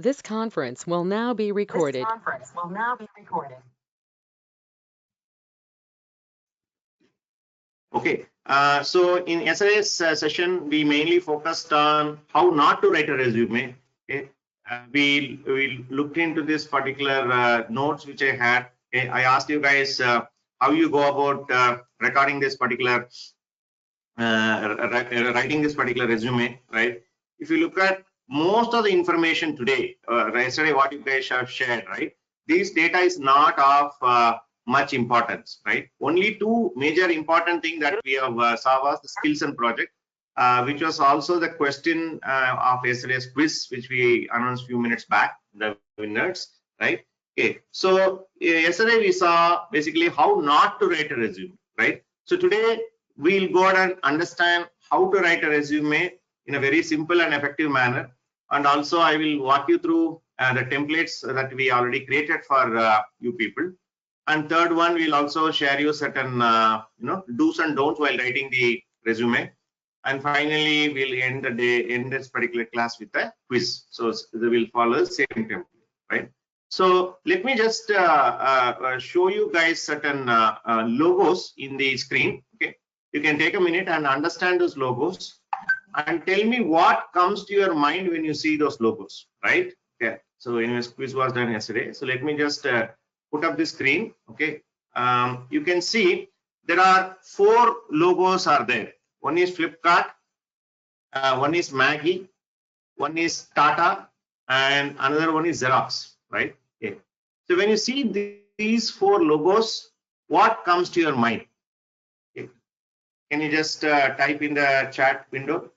This conference will now be recorded. Okay, so in yesterday's session, we mainly focused on how not to write a resume. Okay, we looked into this particular notes which I had. Okay, I asked you guys how you go about recording this particular writing this particular resume, right? If you look at most of the information today, yesterday what you guys have shared, right? This data is not of much importance, right? Only two major important things that we have saw was the skills and project, which was also the question of yesterday's quiz, which we announced a few minutes back, the winners, right? Okay, so yesterday we saw basically how not to write a resume, right? So today we'll go ahead and understand how to write a resume in a very simple and effective manner. And also I will walk you through the templates that we already created for you people. And third one, we'll also share you certain do's and don'ts while writing the resume. And finally, we'll end this particular class with a quiz. So they will follow the same template, right? So let me just show you guys certain logos in the screen. Okay, you can take a minute and understand those logos and tell me what comes to your mind when you see those logos, right? Okay, so anyways, quiz was done yesterday. So let me just put up the screen. Okay, you can see there are 4 logos are there. One is Flipkart, one is Maggi, one is Tata, and another one is Xerox, right? Okay. So when you see these 4 logos, what comes to your mind? Okay. Can you just type in the chat window?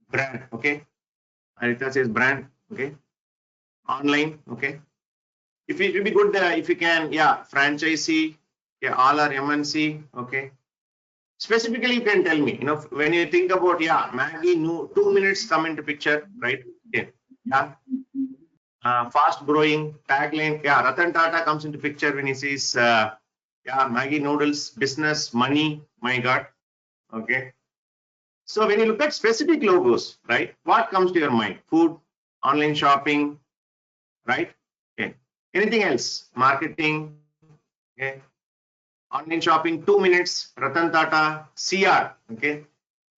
Brand, okay. Anita says brand, okay. Online, okay. If it will be good if you can, yeah, franchisee, yeah, all are MNC, okay. Specifically, you can tell me, when you think about, yeah, Maggi, 2 minutes come into picture, right? Okay. Yeah. Fast growing tagline, yeah, Ratan Tata comes into picture when he says, yeah, Maggi noodles, business, money, my God, okay. So when you look at specific logos, right, what comes to your mind? Food, online shopping, right? Okay. Anything else? Marketing, okay. Online shopping, 2 minutes, Ratan Tata, CR, okay.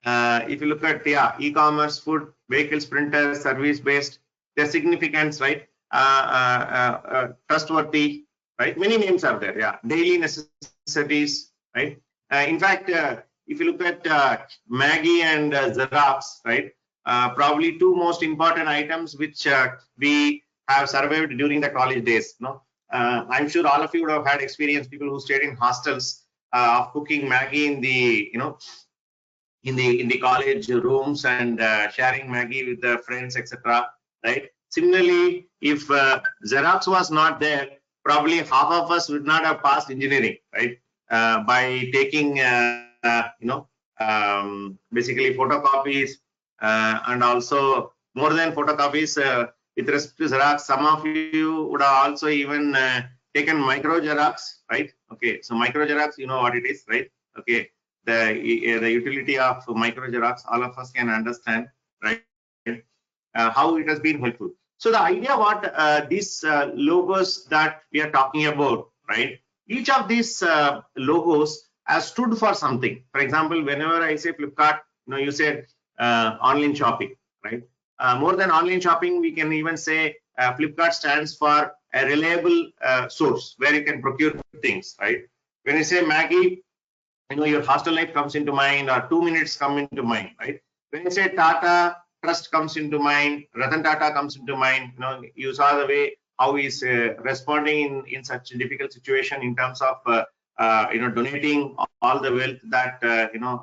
If you look at, yeah, e-commerce, food, vehicles, printers, service-based, their significance, right? Trustworthy, right? Many names are there, yeah. Daily necessities, right? In fact, if you look at Maggi and Xerox, right? Probably 2 most important items which we have survived during the college days. No, I'm sure all of you would have had experience. People who stayed in hostels of cooking Maggi in the in the college rooms and sharing Maggi with the friends, etc. Right? Similarly, if Xerox was not there, probably half of us would not have passed engineering, right? By taking basically photocopies and also more than photocopies with respect to Xerox. Some of you would have also even taken micro Xerox, right? Okay, so micro Xerox, you know what it is, right? Okay, the utility of micro Xerox, all of us can understand, right? How it has been helpful. So the idea what these logos that we are talking about, right? Each of these logos has stood for something. For example, whenever I say Flipkart, you said online shopping, right? More than online shopping, we can even say Flipkart stands for a reliable source where you can procure things, right? When you say Maggi, your hostel life comes into mind, or 2 minutes come into mind, right? When you say Tata, trust comes into mind, Ratan Tata comes into mind. You saw the way how he's responding in such a difficult situation in terms of donating all the wealth that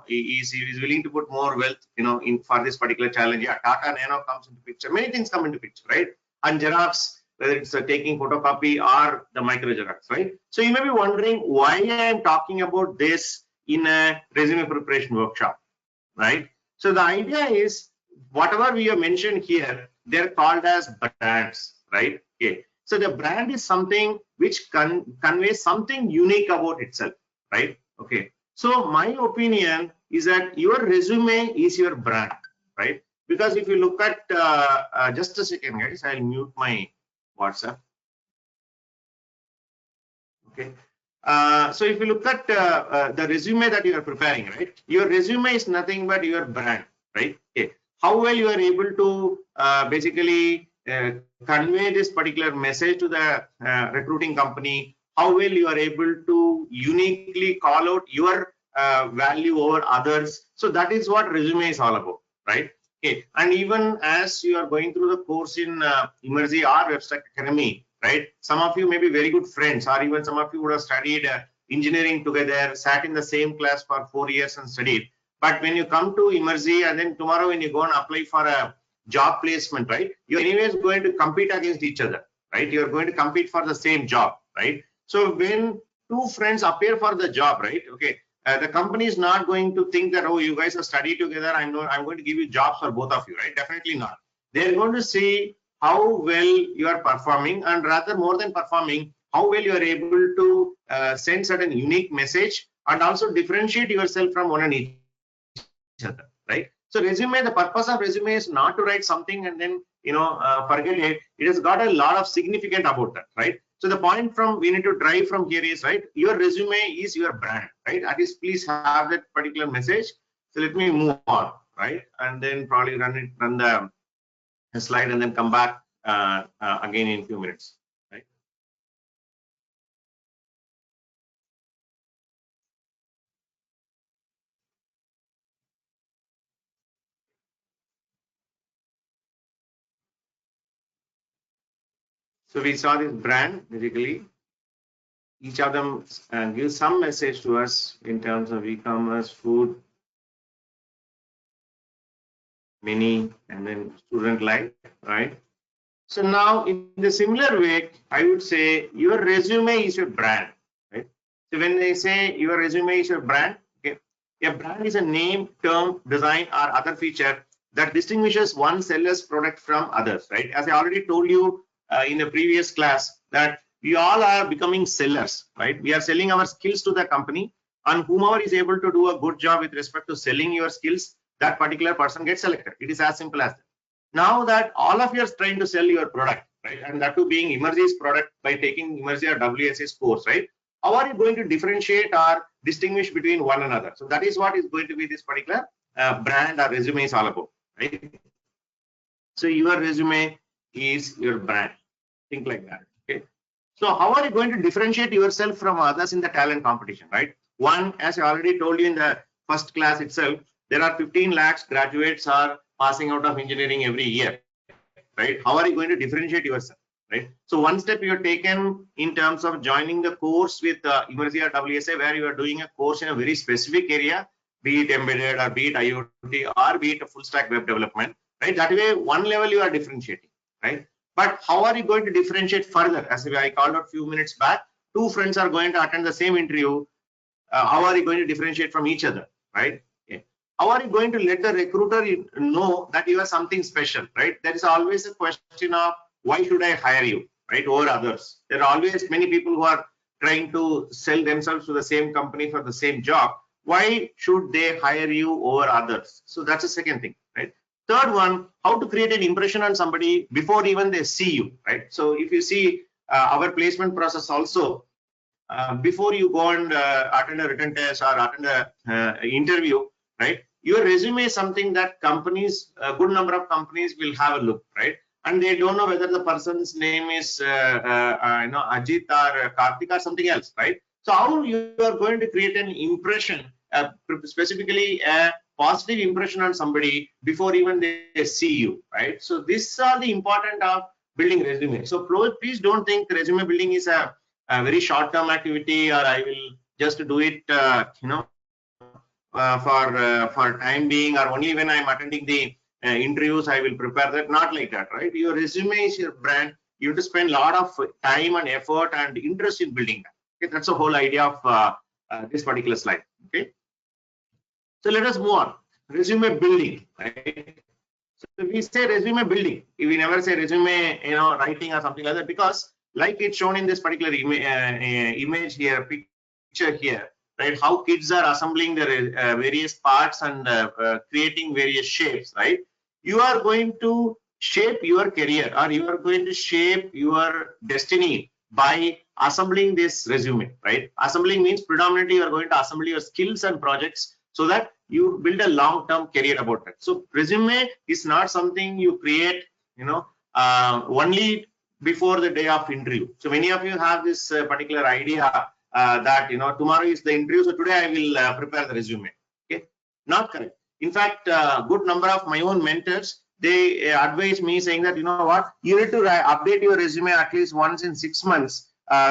he is willing to put more wealth in for this particular challenge. Yeah, Tata Nano comes into picture. Many things come into picture, right? And Xerox, whether it's taking photocopy or the micro Xerox, right? So you may be wondering why I am talking about this in a resume preparation workshop, right? So the idea is whatever we have mentioned here, they're called as brands, right? Okay. So the brand is something which conveys something unique about itself, right? Okay. So my opinion is that your resume is your brand, right? Because if you look at just a second, guys, I'll mute my WhatsApp. Okay. So if you look at the resume that you are preparing, right? Your resume is nothing but your brand, right? Okay. How well you are able to basically convey this particular message to the recruiting company, how well you are able to uniquely call out your value over others. So that is what resume is all about, right? Okay. And even as you are going through the course in Emergy or Webstack Academy, right? Some of you may be very good friends, or even some of you would have studied engineering together, sat in the same class for 4 years and studied. But when you come to Emergy and then tomorrow when you go and apply for a job placement, right? You're anyways going to compete against each other, right? You're going to compete for the same job, right? So when two friends appear for the job, right? Okay. The company is not going to think that, oh, you guys have studied together. I'm going to give you jobs for both of you, right? Definitely not. They're going to see how well you are performing, and rather more than performing, how well you are able to send certain unique message and also differentiate yourself from one and each other, right? So resume, the purpose of resume is not to write something and then forget it. It has got a lot of significant about that, right? So the point from we need to drive from here is, right, your resume is your brand, right? At least please have that particular message. So let me move on, right? And then probably run the slide and then come back again in a few minutes, right? So we saw this brand basically. Each of them gives some message to us in terms of e-commerce, food, mini, and then student life, right? So now in the similar way, I would say your resume is your brand, right? So when they say your resume is your brand, okay, a brand is a name, term, design, or other feature that distinguishes one seller's product from others, right? As I already told you in the previous class, that we all are becoming sellers, right? We are selling our skills to the company, and whomever is able to do a good job with respect to selling your skills, that particular person gets selected. It is as simple as that. Now that all of you are trying to sell your product, right, and that too being Emergy's product by taking Emergy or WSA's course, right, how are you going to differentiate or distinguish between one another? So that is what is going to be this particular brand or resume is all about, right? So your resume is your brand. Think like that, okay? So how are you going to differentiate yourself from others in the talent competition, right? One, as I already told you in the first class itself, there are 15 lakhs graduates are passing out of engineering every year, right? How are you going to differentiate yourself, right? So one step you have taken in terms of joining the course with Emergy or WSA, where you are doing a course in a very specific area, be it embedded or be it IoT or be it a full stack web development, right? That way, one level you are differentiating, right? But how are you going to differentiate further? As I called out a few minutes back, two friends are going to attend the same interview. How are you going to differentiate from each other, right? Okay. How are you going to let the recruiter know that you are something special, right? There is always a question of why should I hire you, right, over others? There are always many people who are trying to sell themselves to the same company for the same job. Why should they hire you over others? So that's the second thing, right? Third one, how to create an impression on somebody before even they see you, right? So if you see our placement process also, before you go and attend a written test or attend a interview, right? Your resume is something that companies, a good number of companies will have a look, right? And they don't know whether the person's name is Ajit or Karthik or something else, right? So how you are going to create an impression, specifically a positive impression on somebody before even they see you, right? So these are the important of building resume. So please don't think resume building is a very short-term activity, or I will just do it, for time being, or only when I'm attending the interviews I will prepare that. Not like that, right? Your resume is your brand. You have to spend a lot of time and effort and interest in building that. Okay, that's the whole idea of this particular slide. Okay, so let us move on. Resume building, right? So we say resume building. We never say resume, writing or something like that, because like it's shown in this particular image here, picture here, right? How kids are assembling their various parts and creating various shapes, right? you are going to shape your career, or you are going to shape your destiny by assembling this resume, right? Assembling means predominantly you are going to assemble your skills and projects so that you build a long-term career about it. So resume is not something you create, only before the day of interview. So many of you have this particular idea that tomorrow is the interview, so today I will prepare the resume. Okay, not correct. In fact, good number of my own mentors, they advise me saying that you need to update your resume at least once in 6 months,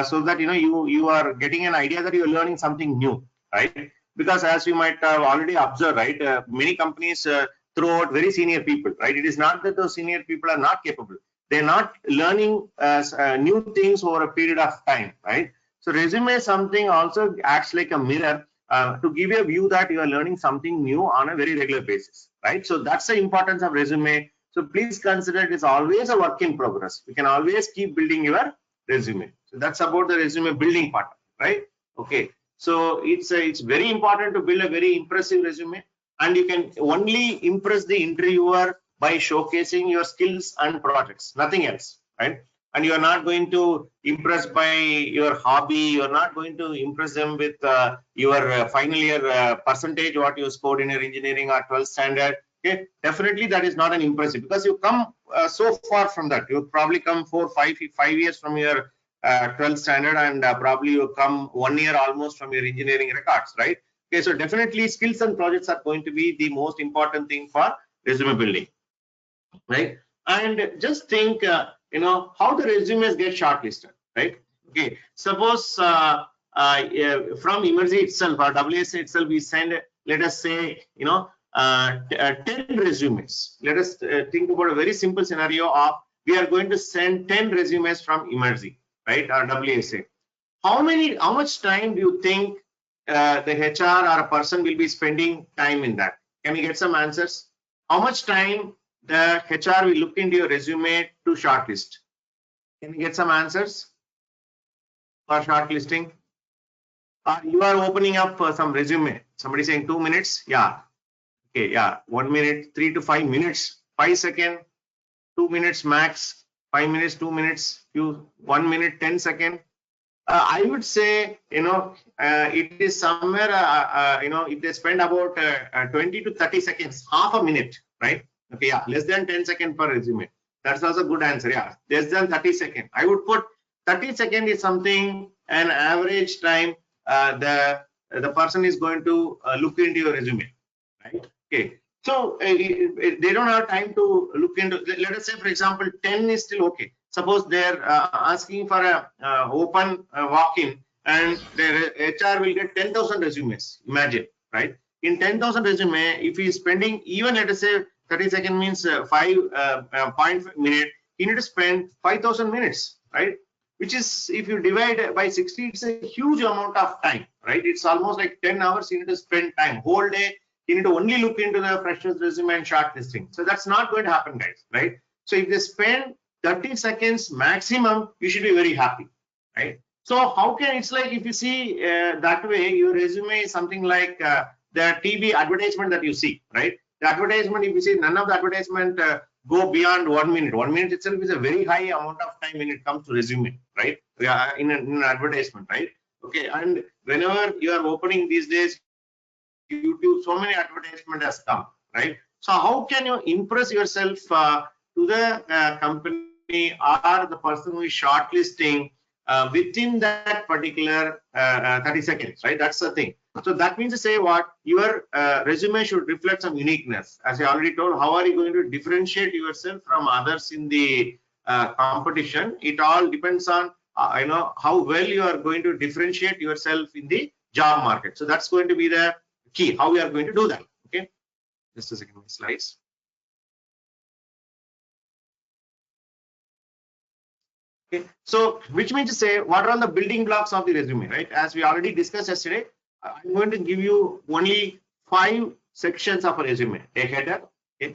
so that you are getting an idea that you are learning something new, right? Because as you might have already observed, right, many companies throw out very senior people, right? It is not that those senior people are not capable. They're not learning new things over a period of time, right? So resume something also acts like a mirror to give you a view that you are learning something new on a very regular basis, right? So that's the importance of resume. So please consider it is always a work in progress. You can always keep building your resume. So that's about the resume building part, right? Okay. So it's very important to build a very impressive resume, and you can only impress the interviewer by showcasing your skills and projects, nothing else, right? And you are not going to impress by your hobby. You are not going to impress them with your final year percentage, what you scored in your engineering or 12th standard. Okay, definitely that is not an impressive, because you come so far from that. You probably come 5 years from your 12th standard, and probably you come 1 year almost from your engineering records, right? Okay, so definitely skills and projects are going to be the most important thing for resume building, right? And just think, how the resumes get shortlisted, right? Okay, suppose from Emergy itself or WSA itself, we send, let us say, 10 resumes. Let us think about a very simple scenario of we are going to send 10 resumes from Emergy, right, or WSA. How much time do you think the HR or a person will be spending time in that? Can we get some answers? How much time the HR will look into your resume to shortlist? Can we get some answers for shortlisting? You are opening up some resume. Somebody saying 2 minutes. Yeah. Okay. Yeah. 1 minute, 3 to 5 minutes, 5 seconds, 2 minutes max, 5 minutes, 2 minutes, 1 minute, 10 seconds. I would say, it is somewhere, if they spend about 20 to 30 seconds, half a minute, right? Okay, yeah, less than 10 seconds per resume. That's also a good answer. Yeah, less than 30 seconds. I would put 30 seconds is something, an average time the person is going to look into your resume, right? Okay. So they don't have time to look into. Let us say, for example, 10 is still okay. Suppose they're asking for a open walk-in, and their HR will get 10,000 resumes. Imagine, right? In 10,000 resume, if he's spending even, let us say, 30 seconds means 5.5 minutes, he need to spend 5,000 minutes, right? Which is, if you divide by 60, it's a huge amount of time, right? It's almost like 10 hours you need to spend time. Whole day, you need to only look into the fresher's resume and shortlisting. So that's not going to happen, guys, right? So if they spend 30 seconds maximum, you should be very happy, right? So how can, it's like, if you see that way, your resume is something like the TV advertisement that you see, right? The advertisement, if you see, none of the advertisement go beyond 1 minute. 1 minute itself is a very high amount of time when it comes to resume, right? In an advertisement, right? Okay, and whenever you are opening these days YouTube, so many advertisement has come, right? So how can you impress yourself to the company or the person who is shortlisting within that particular 30 seconds, right? That's the thing. So that means to say what your resume should reflect some uniqueness. As I already told, how are you going to differentiate yourself from others in the competition? It all depends on how well you are going to differentiate yourself in the job market. So that's going to be the key, how we are going to do that. Okay, just a second, my slides. Okay, so which means to say what are all the building blocks of the resume, right? As we already discussed yesterday, I'm going to give you only 5 sections of a resume. A header, okay,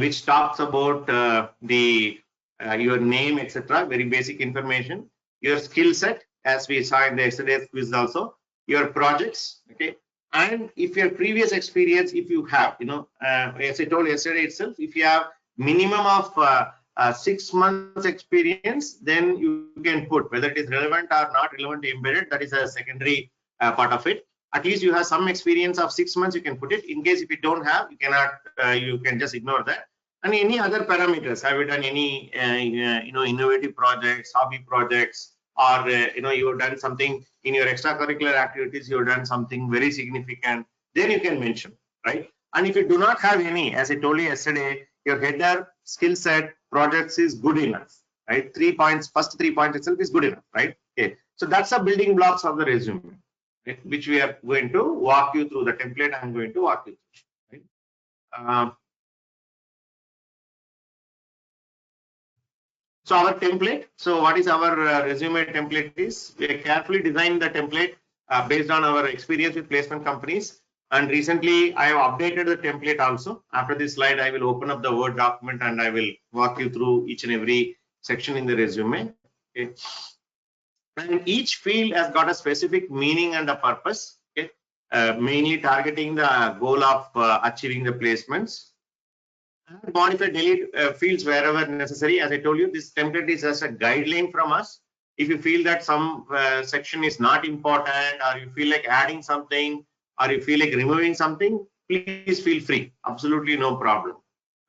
which talks about your name, etc., very basic information, your skill set, as we saw in the yesterday's quiz also, your projects, okay, And if your previous experience, if you have, as I told yesterday itself, if you have minimum of 6 months experience, then you can put whether it is relevant or not relevant to embedded. That is a secondary part of it. At least you have some experience of 6 months, you can put it. In case if you don't have, you cannot, you can just ignore that. And any other parameters, have you done any innovative projects, hobby projects, or you've done something in your extracurricular activities, you've done something very significant, then you can mention, right? And if you do not have any, as I told you yesterday, your header, skill set, projects is good enough, right? 3 points, first 3 points itself is good enough, right? Okay, so that's the building blocks of the resume, right? Which we are going to walk you through. The template I'm going to walk you through, right? So our template, so what is our resume template is, we carefully designed the template based on our experience with placement companies. And recently I have updated the template also. After this slide, I will open up the Word document and I will walk you through each and every section in the resume. Okay. And each field has got a specific meaning and a purpose, okay? Mainly targeting the goal of achieving the placements. Modify, delete fields wherever necessary. As I told you, this template is just a guideline from us. If you feel that some section is not important, or you feel like adding something, or you feel like removing something, please feel free. Absolutely no problem,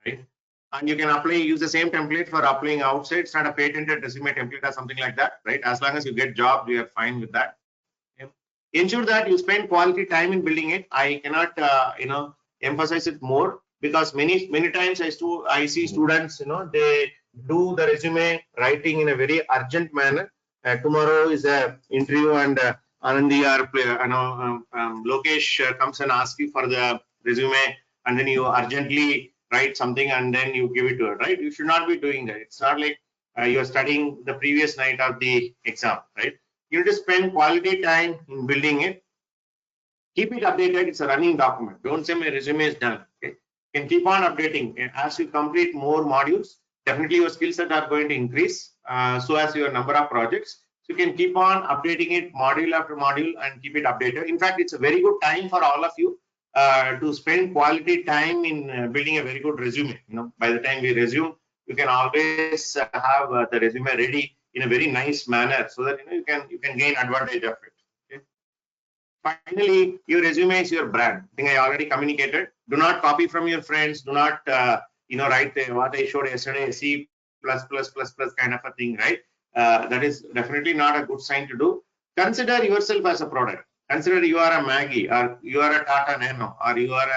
right? And you can use the same template for applying outside. It's not a patented resume template or something like that, right? As long as you get job, you are fine with that. Okay. Ensure that you spend quality time in building it. I cannot, emphasize it more, because many times I see students, they do the resume writing in a very urgent manner. Tomorrow is a interview, and Anandi or Lokesh comes and asks you for the resume, and then you urgently write something and then you give it to her, right? You should not be doing that. It's not like you're studying the previous night of the exam, right? You need to spend quality time in building it. Keep it updated. It's a running document. Don't say my resume is done. Okay, you can keep on updating as you complete more modules. Definitely your skill set are going to increase, so as your number of projects. So you can keep on updating it module after module and keep it updated. In fact, it's a very good time for all of you to spend quality time in building a very good resume. By the time we resume, you can always have the resume ready in a very nice manner, so that you can gain advantage of it. Finally, your resume is your brand. I think I already communicated. Do not copy from your friends. Do not, write what I showed yesterday, C++ kind of a thing, right? That is definitely not a good sign to do. Consider yourself as a product. Consider you are a Maggie, or you are a Tata Nano, or you are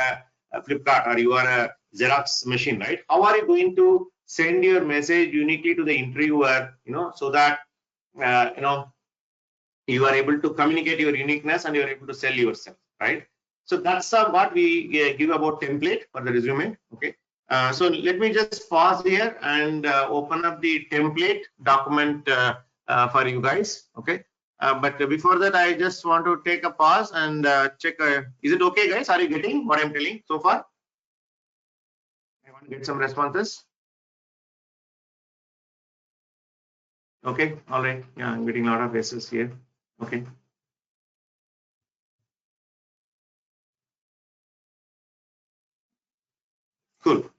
a Flipkart, or you are a Xerox machine, right? How are you going to send your message uniquely to the interviewer, so that, you are able to communicate your uniqueness and you are able to sell yourself, right? So that's what we give about template for the resume. Okay. So let me just pause here and open up the template document for you guys. Okay. But before that, I just want to take a pause and check. Is it okay, guys? Are you getting what I'm telling so far? I want to get some responses. Okay. All right. Yeah, I'm getting a lot of yeses here. Okay. Cool.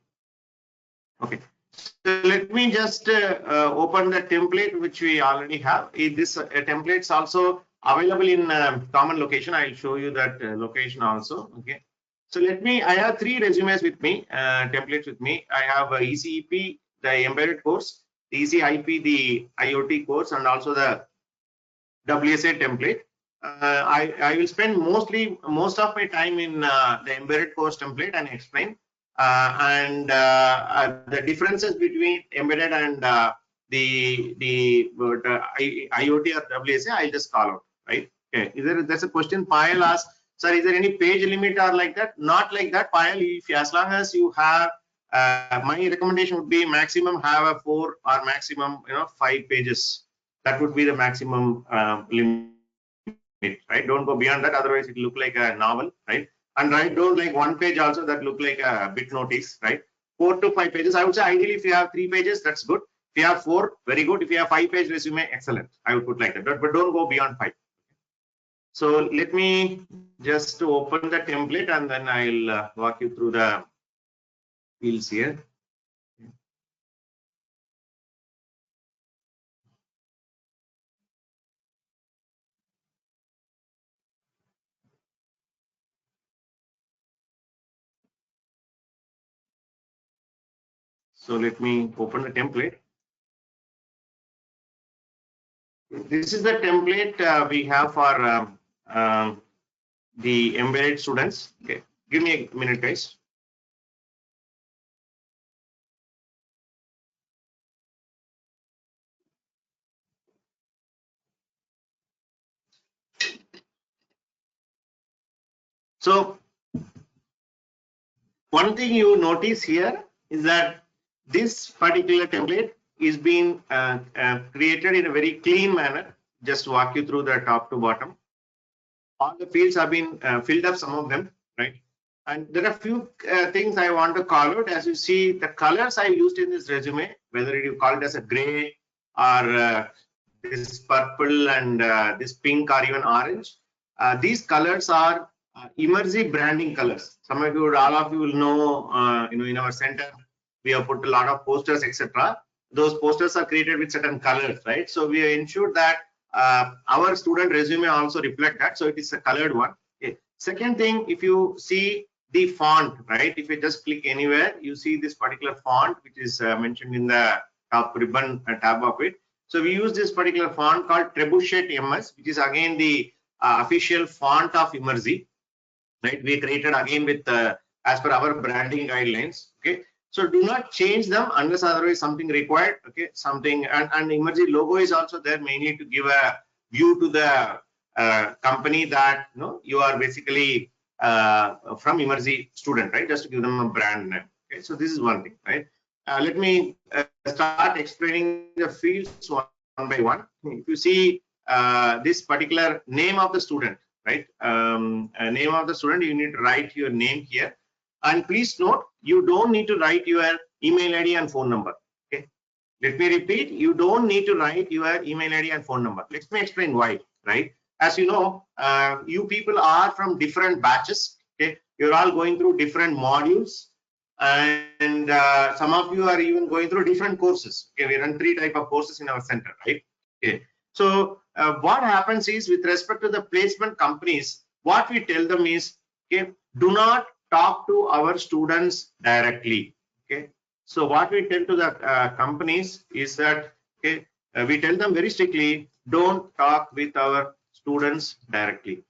Okay. So let me just open the template which we already have. This template is also available in common location. I'll show you that location also. Okay. So I have 3 resumes with me, templates with me. I have ECEP, the embedded course, the ECIP, the IoT course, and also the WSA template. I will spend most of my time in the embedded course template and explain the differences between embedded and the IoT or WSA. I'll just call out, right? Okay. There's a question Payal asked, sir, is there any page limit or like that? Not like that, Payal. As long as you have, my recommendation would be maximum have a 4 or maximum 5 pages. That would be the maximum limit, right? Don't go beyond that, otherwise it look like a novel, right? And don't like 1 page also, that look like a bit notice, right? 4 to 5 pages. I would say ideally if you have 3 pages, that's good. If you have 4, very good. If you have 5-page resume, excellent. I would put like that, but don't go beyond 5. So let me just open the template and then I'll walk you through the fields here. So let me open the template. This is the template we have for the embedded students. Okay, give me a minute, guys. So one thing you notice here is that this particular template is being created in a very clean manner. Just walk you through the top to bottom. All the fields have been filled up, some of them, right? And there are a few things I want to call out. As you see, the colors I used in this resume, whether you call it as a gray or this purple and this pink or even orange, these colors are Emerzi branding colors. Some of you, all of you will know, in our center, we have put a lot of posters, etc. Those posters are created with certain colors, right? So we have ensured that our student resume also reflect that. So it is a colored one. Okay. Second thing, if you see the font, right? If you just click anywhere, you see this particular font, which is mentioned in the top ribbon tab of it. So we use this particular font called Trebuchet MS, which is again the official font of Emerzi, right? We created again with as per our branding guidelines. Okay. So do not change them unless otherwise something required. Okay, something and Emerzi logo is also there mainly to give a view to the company that you are basically from Emerzi student, right? Just to give them a brand name. Okay, so this is one thing, right? Let me start explaining the fields one by one. If you see this particular name of the student, right? Name of the student, you need to write your name here. And please note, you don't need to write your email ID and phone number. Okay. Let me repeat, you don't need to write your email ID and phone number. Let me explain why, right? As you know, you people are from different batches. Okay. You're all going through different modules. And some of you are even going through different courses. Okay. We run 3 types of courses in our center, right? Okay. So what happens is, with respect to the placement companies, what we tell them is, okay, do not talk to our students directly. Okay, so what we tell to the companies is that, okay, we tell them very strictly, don't talk with our students directly.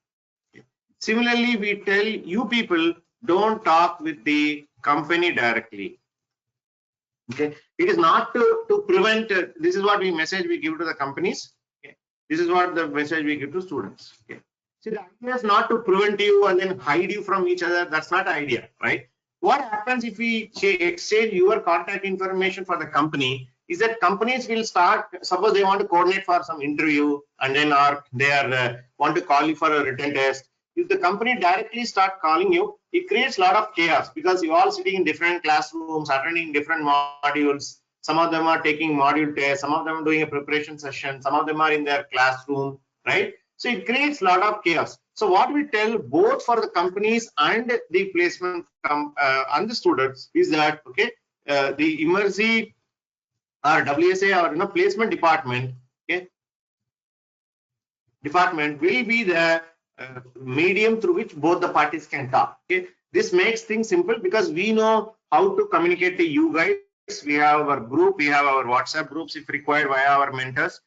Okay. Similarly, we tell you people, don't talk with the company directly. Okay, it is not to prevent. This is what we message we give to the companies. Okay. This is what the message we give to students. Okay. See, the idea is not to prevent you and then hide you from each other. That's not the idea, right? What happens if we exchange your contact information for the company is that companies will start, suppose they want to coordinate for some interview and then they are want to call you for a written test. If the company directly start calling you, it creates a lot of chaos because you're all sitting in different classrooms, attending different modules. Some of them are taking module tests, some of them are doing a preparation session, some of them are in their classroom, right? So it creates a lot of chaos. So what we tell both for the companies and the placement and the students is that, okay, the Emerzi or WSA or placement department, okay, will be the medium through which both the parties can talk. Okay, this makes things simple because we know how to communicate to you guys. We have our group, we have our WhatsApp groups if required via our mentors.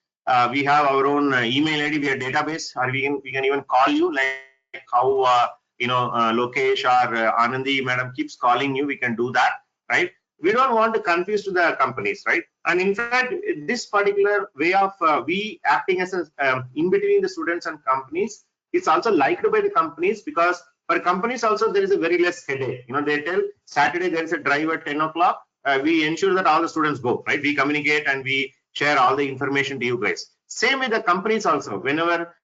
We have our own email ID, we have database, or we can even call you, like how Lokesh or Anandi madam keeps calling you. We can do that, right? We don't want to confuse to the companies, right? And in fact, this particular way of we acting as a in between the students and companies, it's also liked by the companies because for companies also there is a very less headache. They tell Saturday there is a drive at 10 o'clock. We ensure that all the students go, right? We communicate and we share all the information to you guys. Same with the companies also. Whenever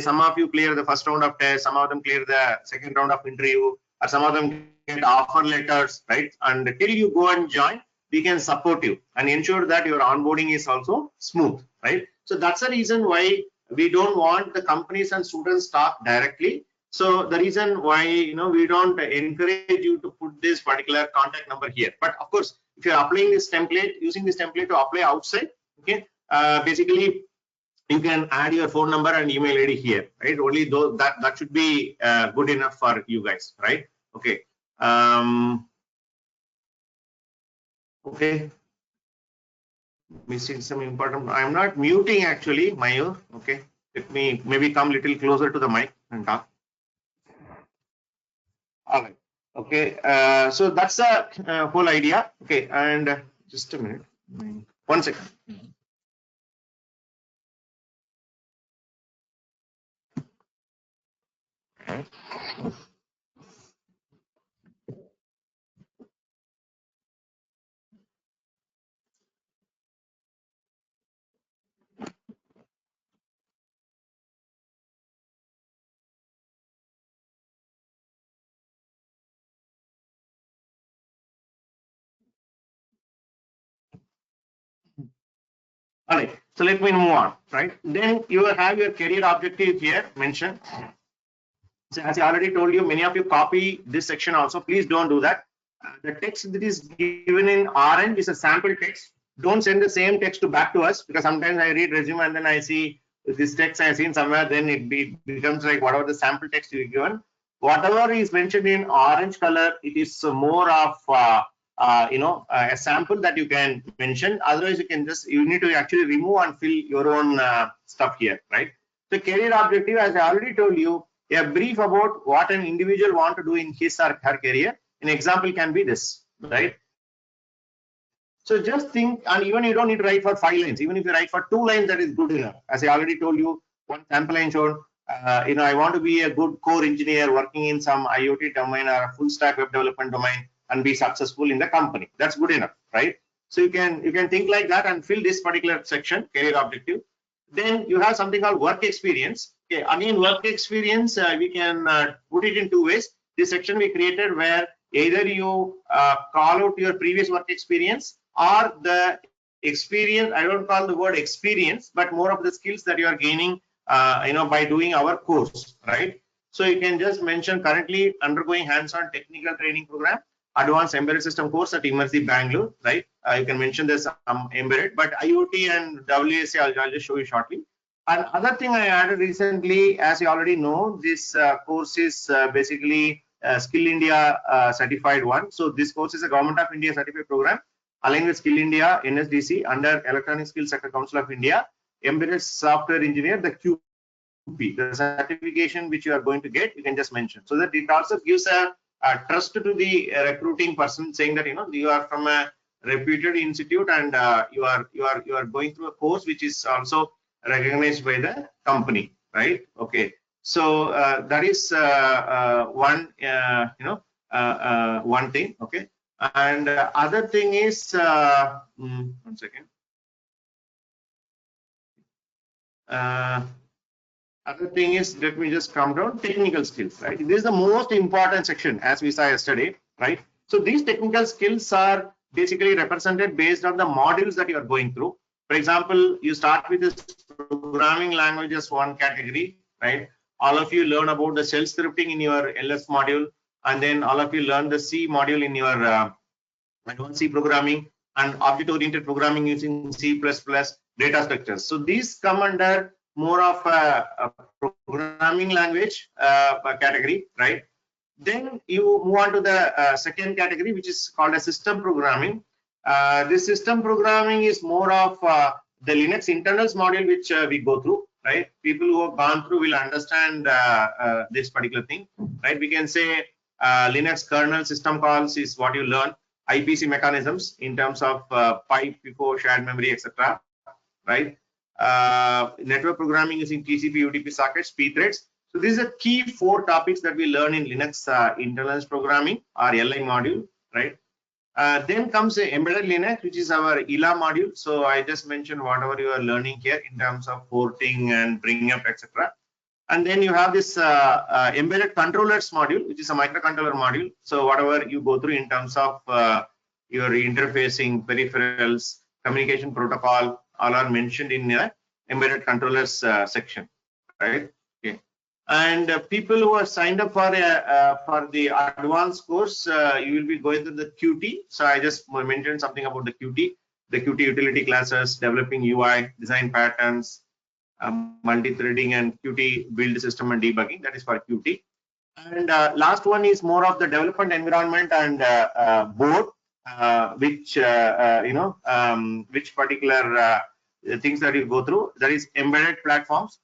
some of you clear the first round of test, some of them clear the second round of interview, or some of them get offer letters, right? And till you go and join, we can support you and ensure that your onboarding is also smooth, right? So that's the reason why we don't want the companies and students talk directly. So the reason why, we don't encourage you to put this particular contact number here. But of course, if you're applying this template, using this template to apply outside, okay, basically you can add your phone number and email ID here, right? Only though that should be good enough for you guys, right? Okay. Okay. Missing some important. I'm not muting actually, Mayur. Okay. Let me maybe come little closer to the mic and talk. All right. Okay. So that's the whole idea. Okay. And just a minute. 1 second. All right. So let me move on. Right. Then you will have your career objective here mentioned. So as I already told you, many of you copy this section also. Please don't do that. The text that is given in orange is a sample text. Don't send the same text back to us, because sometimes I read resume and then I see this text I have seen somewhere, then it becomes like whatever the sample text you given. Whatever is mentioned in orange color, it is more of a sample that you can mention. Otherwise, you need to actually remove and fill your own stuff here, right? The career objective, as I already told you, a brief about what an individual want to do in his or her career. An example can be this, right? So just think, and even you don't need to write for 5 lines. Even if you write for 2 lines, that is good enough. As I already told you, one sample line shown, I want to be a good core engineer working in some IoT domain or a full stack web development domain and be successful in the company. That's good enough, right? So you can think like that and fill this particular section, career objective. Then you have something called work experience. Okay, again, work experience, we can put it in 2 ways. This section we created where either you call out your previous work experience or the experience. I don't call the word experience, but more of the skills that you are gaining, by doing our course, right? So you can just mention currently undergoing hands-on technical training program, advanced embedded system course at Immersive Bangalore, right? You can mention this embedded, but IoT and WSA, I'll just show you shortly. And other thing I added recently, as you already know, this course is basically Skill India certified one. So this course is a Government of India certified program aligned with Skill India, NSDC, under Electronic Skills Sector Council of India, Embedded Software Engineer, the QP, the certification which you are going to get, you can just mention. So that it also gives a trust to the recruiting person, saying that you are from a reputed institute and you are going through a course which is also recognized by the company, right? Okay, so that is one one thing. Okay, and other thing is 1 second. Other thing is, let me just come down, technical skills, right? This is the most important section, as we saw yesterday, right? So these technical skills are basically represented based on the modules that you are going through. For example, you start with this programming languages one category, right? All of you learn about the shell scripting in your LS module, and then all of you learn the C module in your advanced C programming and object-oriented programming using C++, data structures. So these come under more of a programming language category, right? Then you move on to the second category, which is called a system programming. This system programming is more of the Linux internals module, which we go through, right? People who have gone through will understand this particular thing, right? We can say Linux kernel system calls is what you learn, IPC mechanisms in terms of pipe, FIFO, shared memory, etc., right? Network programming using TCP, UDP sockets, pthreads. So these are key 4 topics that we learn in Linux internals programming or LI module, right? Then comes embedded Linux, which is our ELA module. So I just mentioned whatever you are learning here in terms of porting and bringing up, etc. And then you have this embedded controllers module, which is a microcontroller module. So whatever you go through in terms of your interfacing, peripherals, communication protocol, all are mentioned in embedded controllers section, right? Okay. And people who are signed up for the advanced course, you will be going through the Qt. So I just mentioned something about the Qt utility classes, developing UI, design patterns, multi-threading, and Qt build system and debugging. That is for Qt. And last one is more of the development environment and board, which which particular things that you go through. That is embedded platforms,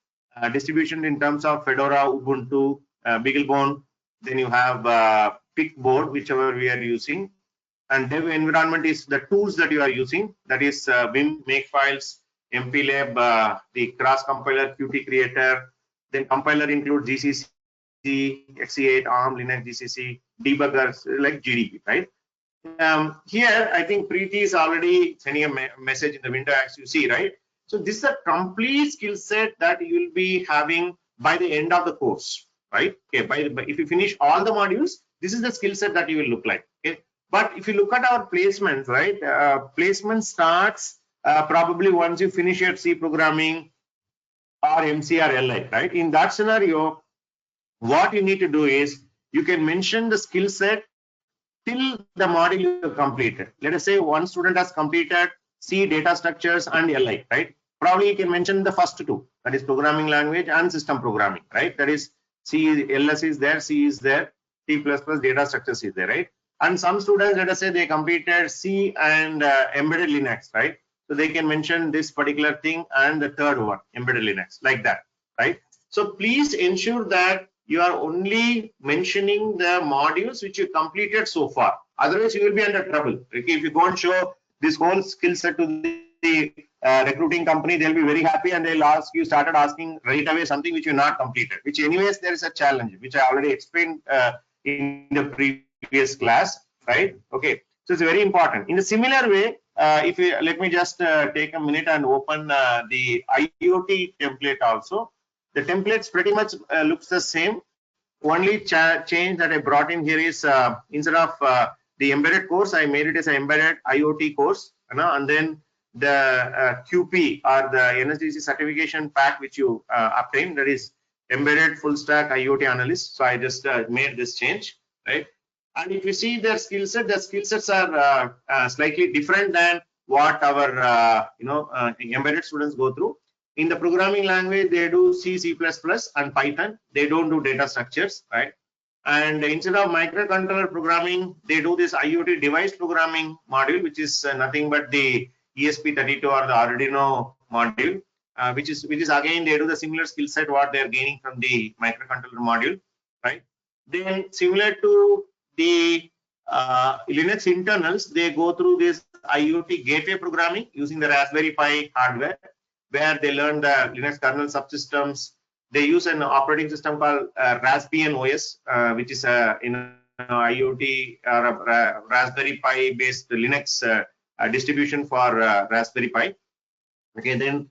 distribution in terms of Fedora, Ubuntu, BeagleBone. Then you have Pickboard, whichever we are using. And dev environment is the tools that you are using. That is Vim, Makefiles, MPLab, the cross compiler, Qt Creator. Then compiler includes GCC, XE8, ARM, Linux, GCC, debuggers like GDB, right? Here, I think Preeti is already sending a message in the window, as you see, right? So this is a complete skill set that you will be having by the end of the course, right? Okay, if you finish all the modules, this is the skill set that you will look like. Okay, but if you look at our placement, right? Placement starts probably once you finish your C programming or MC or LI, right? In that scenario, what you need to do is you can mention the skill set till the module you completed. Let us say one student has completed C, data structures, and LI, right? Probably you can mention the first two, that is programming language and system programming, right? That is C, LS is there, C is there, C++, data structures is there, right? And some students, let us say they completed C and embedded Linux, right? So they can mention this particular thing and the third one, embedded Linux, like that, right? So please ensure that you are only mentioning the modules which you completed so far. Otherwise, you will be under trouble. Okay? If you go and show this whole skill set to the recruiting company, they'll be very happy and they'll ask you, started asking right away something which you not completed, which anyways there is a challenge, which I already explained in the previous class, right? Okay, so it's very important. In a similar way, if you let me just take a minute and open the IoT template also. The templates pretty much looks the same. Only change that I brought in here is instead of the embedded course, I made it as an embedded IoT course, and then the QP or the NSDC certification pack which you obtain, that is embedded full stack IoT analyst. So I just made this change, right? And if you see their skill set, the skill sets are slightly different than what our embedded students go through. In the programming language, they do C, C++, and Python. They don't do data structures, right? And instead of microcontroller programming, they do this IoT device programming module, which is nothing but the ESP32 or the Arduino module, which is again they do the similar skill set what they are gaining from the microcontroller module, right? Then similar to the Linux internals, they go through this IoT gateway programming using the Raspberry Pi hardware, where they learn the Linux kernel subsystems. They use an operating system called Raspbian OS, which is a IoT Raspberry Pi based Linux distribution for Raspberry Pi. Okay, then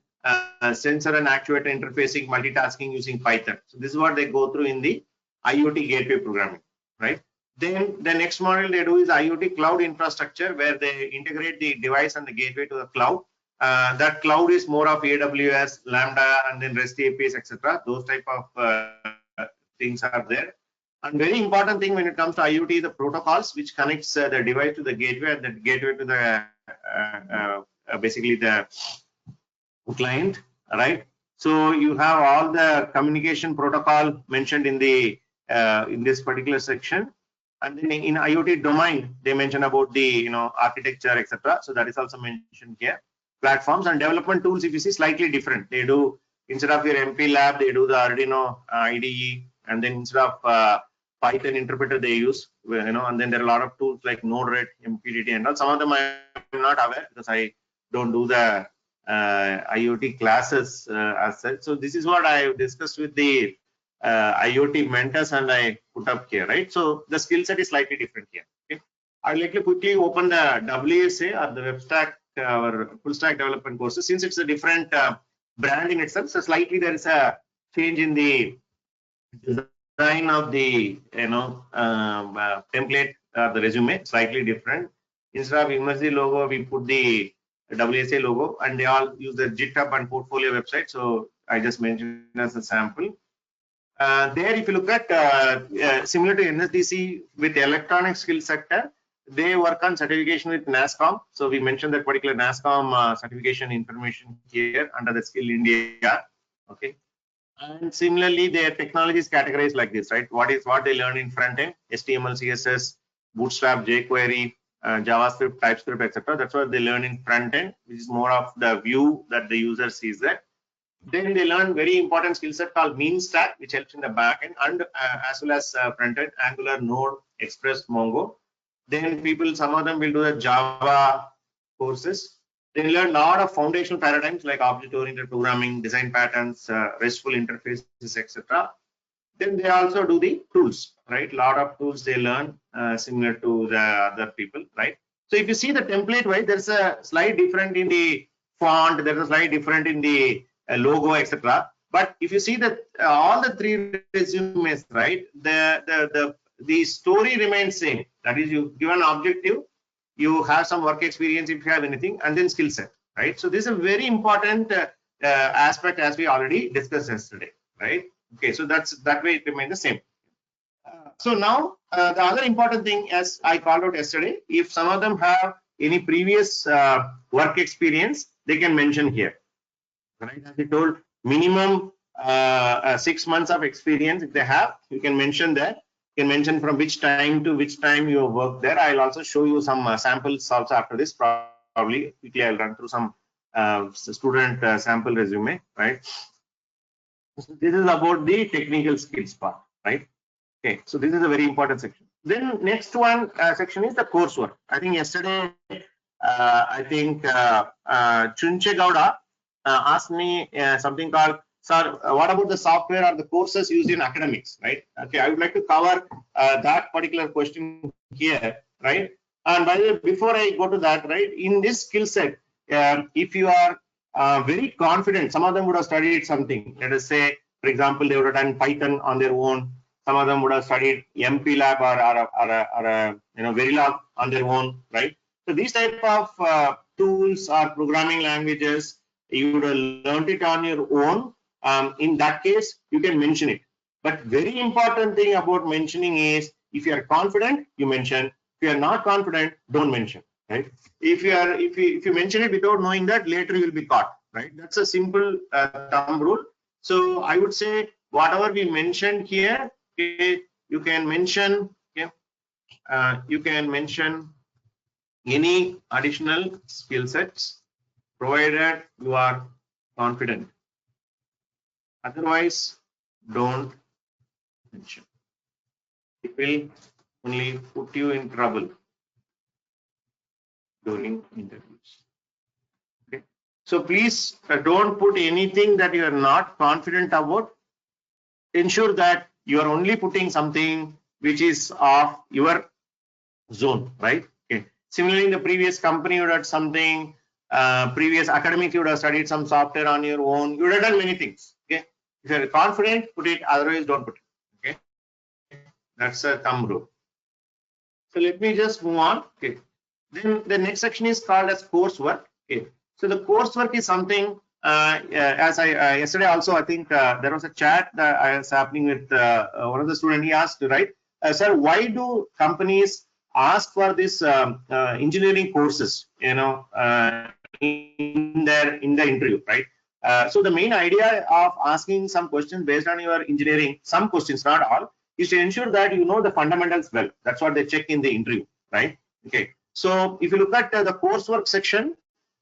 sensor and actuator interfacing, multitasking using Python. So this is what they go through in the IoT gateway programming, right? Then the next module they do is IoT cloud infrastructure, where they integrate the device and the gateway to the cloud. That cloud is more of AWS, Lambda, and then REST APIs, etc. Those type of things are there. And very important thing when it comes to IoT, the protocols which connects the device to the gateway, and the gateway to the basically the client, right? So you have all the communication protocol mentioned in the in this particular section. And then in IoT domain, they mention about the architecture, etc. So that is also mentioned here. Platforms and development tools, if you see, slightly different. They do, instead of your MPLab, they do the Arduino IDE, and then instead of Python interpreter they use, and then there are a lot of tools like Node-RED, MQTT, and all. Some of them I am not aware because I don't do the IoT classes as such. So this is what I discussed with the IoT mentors, and I put up here, right? So the skill set is slightly different here. Okay, I'd like to quickly open the WSA or the web stack or full stack development courses. Since it's a different brand in itself, so slightly there is a change in the design of the template, the resume, slightly different. Instead of Immersive logo, we put the WSA logo, and they all use the GitHub and portfolio website. So I just mentioned as a sample. There, if you look at similar to NSDC with the electronic skill sector, they work on certification with NASSCOM. So we mentioned that particular NASSCOM certification information here under the Skill India. Okay. And similarly, their technology is categorized like this, right? What they learn in front end: HTML, CSS, Bootstrap, jQuery, JavaScript, TypeScript, etc. That's what they learn in front end, which is more of the view that the user sees that. Then they learn very important skill set called Mean Stack, which helps in the back end and as well as front end: Angular, Node, Express, Mongo. Then some of them will do the Java courses. They learn a lot of foundational paradigms like object-oriented programming, design patterns, RESTful interfaces, etc. Then they also do the tools, right? A lot of tools they learn similar to the other people, right? So if you see the template, right, there's a slight different in the font, there's a slight different in the logo, etc. But if you see that all the three resumes, right, the story remains same. That is, you give an objective, you have some work experience if you have anything, and then skill set, right? So this is a very important aspect as we already discussed yesterday, right? Okay, so that way it remains the same. So now the other important thing, as I called out yesterday, if some of them have any previous work experience, they can mention here, right? As I told, minimum 6 months of experience if they have, you can mention that. You can mention from which time to which time you work there. I'll also show you some samples also after this. Probably quickly I'll run through some student sample resume, right? So this is about the technical skills part, right? Okay, so this is a very important section. Then next one section is the coursework. I think yesterday, Chunche Gowda asked me something called, sir, what about the software or the courses used in academics, right? Okay, I would like to cover that particular question here, right? And by the way, before I go to that, right, in this skill set, if you are very confident, some of them would have studied something. Let us say, for example, they would have done Python on their own. Some of them would have studied MPLAB or Verilog on their own, right? So these type of tools or programming languages, you would have learned it on your own. In that case, you can mention it. But very important thing about mentioning is, if you are confident, you mention. If you are not confident, don't mention, right? If you mention it without knowing that, later you will be caught, right? That's a simple thumb rule. So I would say whatever we mentioned here, okay, you can mention. Okay, you can mention any additional skill sets, provided you are confident. Otherwise, don't mention. It will only put you in trouble during interviews. Okay. So please don't put anything that you are not confident about. Ensure that you are only putting something which is of your zone, right? Okay. Similarly, in the previous company, you would have something. Previous academics, you would have studied some software on your own. You would have done many things. Okay. If you are confident, put it. Otherwise, don't put it. Okay. That's a thumb rule. So let me just move on. Okay. Then the next section is called as coursework. Okay. So the coursework is something. As I yesterday also, I think there was a chat that I was happening with one of the students. He asked, right, sir, why do companies ask for this engineering courses? In the interview, right? So the main idea of asking some questions based on your engineering, some questions, not all, is to ensure that you know the fundamentals well. That's what they check in the interview, right? Okay. So if you look at the coursework section,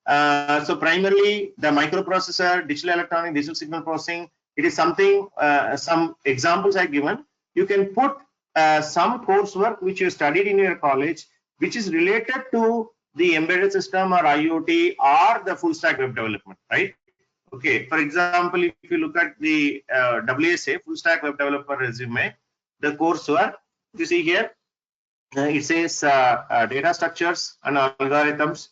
so primarily the microprocessor, digital electronic, digital signal processing, it is something, some examples I've given. You can put some coursework which you studied in your college, which is related to the embedded system or IoT or the full stack web development, right? Okay, for example, if you look at the WSA, full stack web developer resume, the coursework, you see here, it says data structures and algorithms,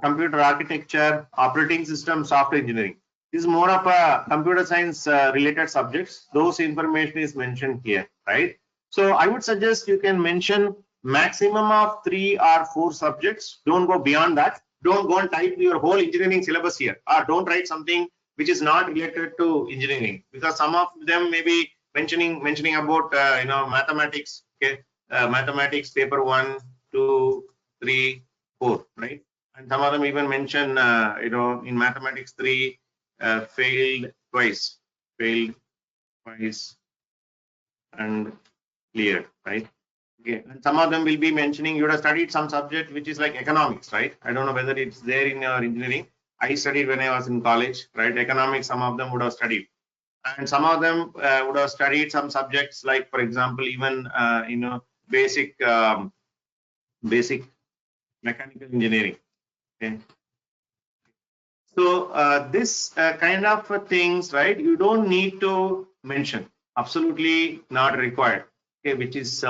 computer architecture, operating system, software engineering. This is more of a computer science related subjects. Those information is mentioned here, right? So I would suggest you can mention maximum of 3 or 4 subjects. Don't go beyond that. Don't go and type your whole engineering syllabus here, or don't write something which is not related to engineering, because some of them may be mentioning about mathematics. Okay, mathematics paper 1, 2, 3, 4, right? And some of them even mention in mathematics 3 failed twice and cleared, right? Okay, and some of them will be mentioning you would have studied some subject which is like economics, right? I don't know whether it's there in your engineering. I studied when I was in college, right? Economics, some of them would have studied, and some of them would have studied some subjects like, for example, even basic mechanical engineering. Okay. So this kind of things, right? You don't need to mention. Absolutely not required. Okay, which is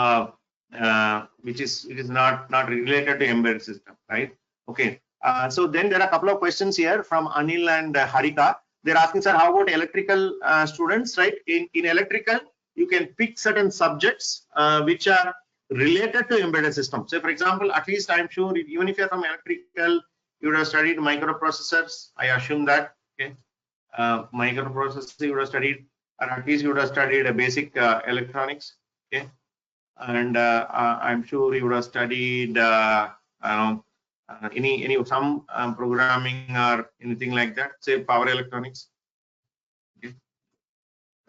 it is not related to embedded system, right? Okay. So then there are a couple of questions here from Anil and Harika. They're asking, sir, how about electrical students, right? In electrical, you can pick certain subjects which are related to embedded systems. So, for example, at least I'm sure even if you're from electrical, you would have studied microprocessors. I assume that. Okay, microprocessors you would have studied, or at least you would have studied a basic electronics. Okay, and I'm sure you would have studied some programming or anything like that. Say power electronics. Okay,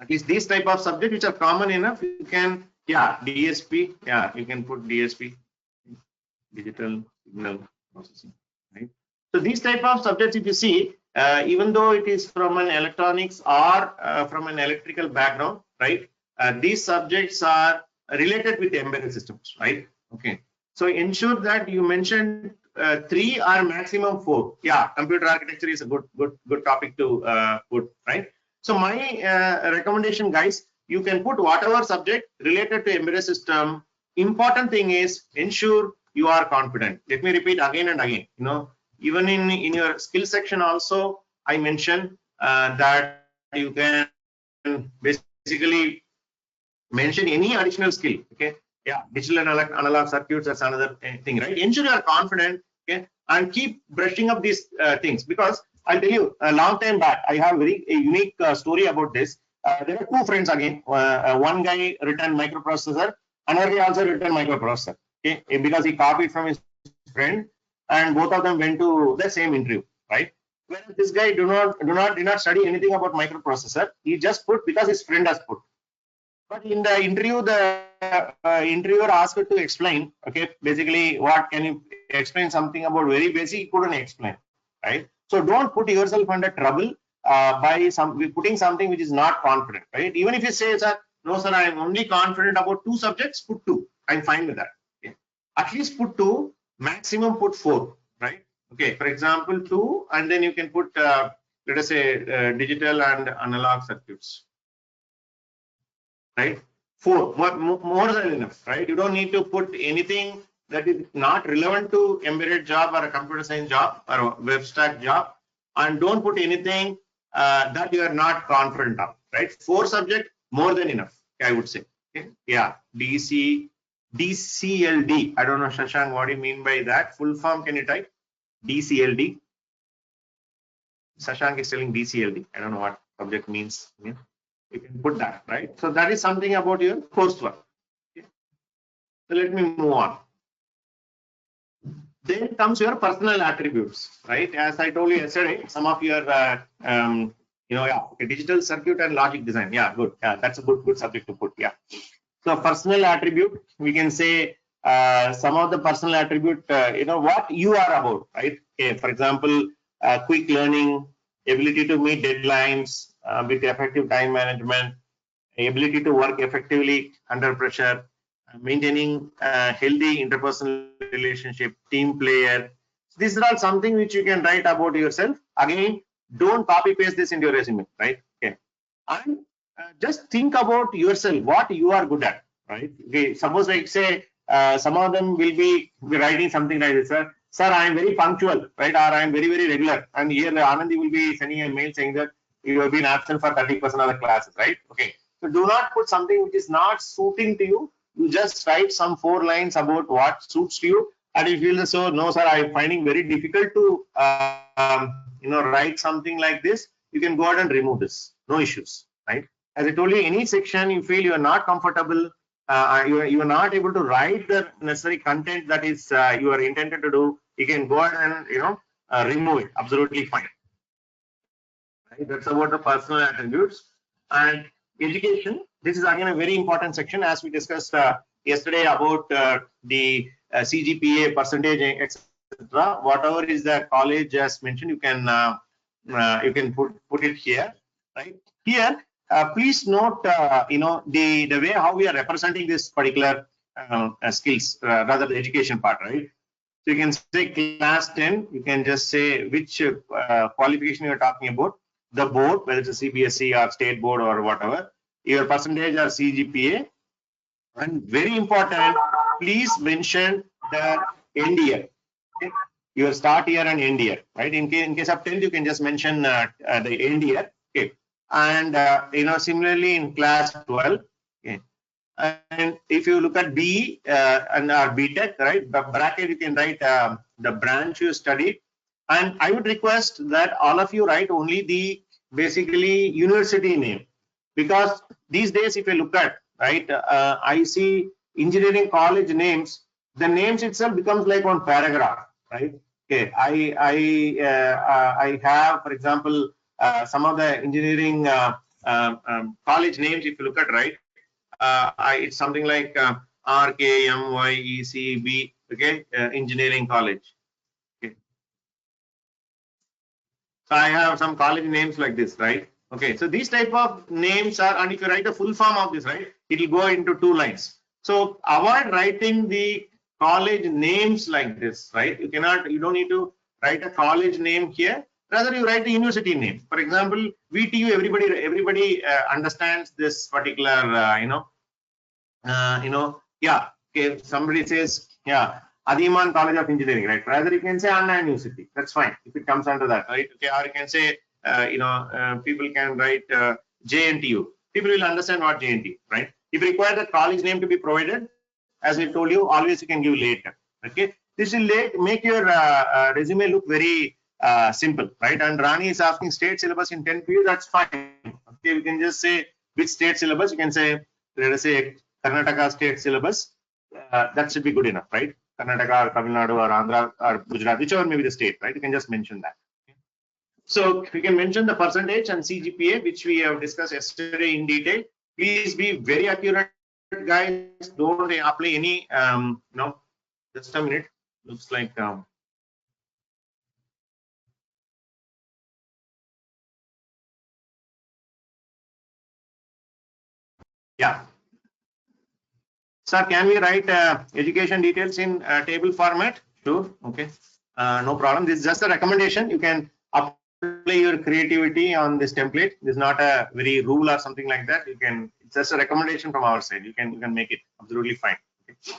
at least these type of subjects which are common enough, you can, DSP. Yeah, you can put DSP, digital signal processing, right? So these type of subjects, if you see, even though it is from an electronics or from an electrical background, right? These subjects are related with embedded systems, right? Okay. So ensure that you mentioned 3 or maximum 4. Yeah, computer architecture is a good topic to put, right? So my recommendation, guys, you can put whatever subject related to embedded system. Important thing is ensure you are confident. Let me repeat again and again. Even in your skill section also, I mentioned that you can basically mention any additional skill. Okay, yeah, digital and analog circuits, that's another thing, right? Ensure you are confident, okay, and keep brushing up these things, because I'll tell you, a long time back, I have a unique story about this. There are two friends again. One guy written microprocessor, another guy also written microprocessor. Okay, because he copied from his friend, and both of them went to the same interview, right? Whereas this guy did not study anything about microprocessor. He just put because his friend has put. But in the interview, the interviewer asked to explain. Okay, basically, what can you explain something about very basic? He couldn't explain, right? So don't put yourself under trouble by putting something which is not confident, right? Even if you say, sir, no, sir, I am only confident about 2 subjects, put 2. I'm fine with that. Okay? At least put 2. Maximum put 4, right? Okay, for example, 2, and then you can put let us say digital and analog circuits, right? 4, more than enough, right? You don't need to put anything that is not relevant to embedded job or a computer science job or a web stack job, and don't put anything that you are not confident of, right? 4 subject, more than enough, I would say. Okay? Yeah, DCLD. I don't know, Shashank, what do you mean by that? Full form, can you type? DCLD. Shashank is telling DCLD. I don't know what subject means. Yeah. You can put that, right? So that is something about your coursework. Okay. So let me move on. Then comes your personal attributes, right? As I told you yesterday, some of your digital circuit and logic design. Yeah, good. Yeah, that's a good subject to put. Yeah. So personal attribute, we can say some of the personal attribute, what you are about, right? Okay, for example, quick learning, ability to meet deadlines with effective time management, ability to work effectively under pressure, maintaining healthy interpersonal relationship, team player. These are all something which you can write about yourself. Again, don't copy paste this into your resume, right? Okay, and just think about yourself, what you are good at, right? Okay, suppose like say some of them will be writing something like this, sir, I am very punctual, right? Or I am very regular. And here Anandi will be sending a mail saying that you have been absent for 30% of the classes, right? Okay, so do not put something which is not suiting to you. You just write some 4 lines about what suits to you, And if you feel so, no, sir, I'm finding very difficult to, write something like this, you can go ahead and remove this. No issues, right? As I told you, any section you feel you are not comfortable, you are not able to write the necessary content that is you are intended to do, you can go ahead and remove it. Absolutely fine. Right? That's about the personal attributes. And education, this is again a very important section, as we discussed yesterday about the CGPA percentage, etc. Whatever is the college has mentioned, you can put it here, right? Here, please note, the way how we are representing this particular skills, rather the education part, right? So you can say class 10. You can just say which qualification you are talking about. The board, whether it's a CBSE or state board or whatever, your percentage or CGPA, and very important, please mention the end year. Okay? Your start year and end year, right? In case of 10th, you can just mention the end year. Okay, and similarly in class 12. Okay, and if you look at B and our BTech, right, the bracket you can write the branch you studied. And I would request that all of you write only the basically university name, because these days if you look at, right, I see engineering college names, the names itself becomes like one paragraph, right? Okay, I have, for example, some of the engineering college names. If you look at, right, it's something like RKMYECB, okay, engineering college. Okay, so I have some college names like this, right? Okay, so these type of names are, and if you write the full form of this, right, it will go into 2 lines. So avoid writing the college names like this, right? You don't need to write a college name here. Rather, you write the university name. For example, VTU. Everybody understands this particular, yeah. Okay, somebody says, yeah, Adiman College of Engineering, right? Rather, you can say Anna University. That's fine if it comes under that, right? Okay, or you can say, people can write JNTU. People will understand what JNTU, right? If you require the college name to be provided, as I told you, always you can give later. Okay, this will make your resume look very simple, right? And Rani is asking state syllabus in 10 views. That's fine. Okay, you can just say which state syllabus. You can say, let us say, Karnataka state syllabus. That should be good enough, right? Karnataka or Tamil Nadu or Andhra or Gujarat, whichever may be the state, right? You can just mention that. So we can mention the percentage and CGPA, which we have discussed yesterday in detail. Please be very accurate, guys. Don't apply any, no, just a minute. Looks like, yeah. Sir, can we write education details in table format? Sure. Okay. No problem. This is just a recommendation. You can apply your creativity on this template. This is not a very rule or something like that. You can. It's just a recommendation from our side. You can make it absolutely fine. Okay.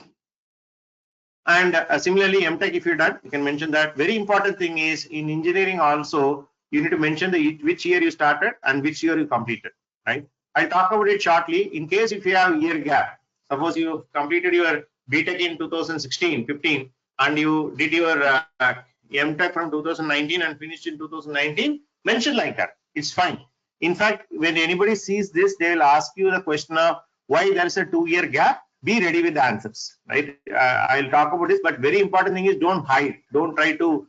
And similarly, MTech, if you're done, you can mention that. Very important thing is in engineering also, you need to mention which year you started and which year you completed. Right. I'll talk about it shortly. In case if you have year gap. Suppose you completed your BTech in 2016-15 and you did your MTech from 2019 and finished in 2019, mention like that. It's fine. In fact, when anybody sees this, they will ask you the question of why there is a 2-year gap. Be ready with the answers, right? I'll talk about this, but very important thing is don't hide. Don't try to,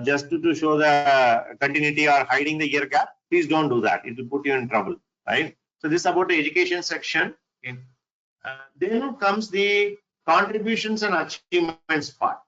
just to show the continuity or hiding the year gap. Please don't do that. It will put you in trouble, right? So this is about the education section. Okay. Then comes the contributions and achievements part.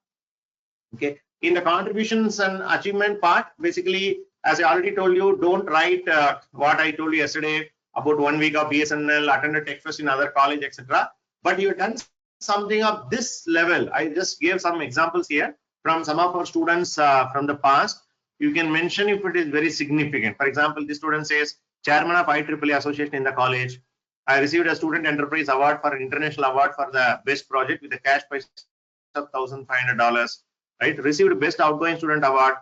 Okay, in the contributions and achievement part, basically, as I already told you, don't write what I told you yesterday about 1 week of BSNL, attended TechFest in other college, etc. But you've done something of this level. I just gave some examples here from some of our students from the past. You can mention if it is very significant. For example, the student says, chairman of IEEE association in the college. I received a student enterprise award for an international award for the best project with a cash prize of $1,500, right? Received best outgoing student award,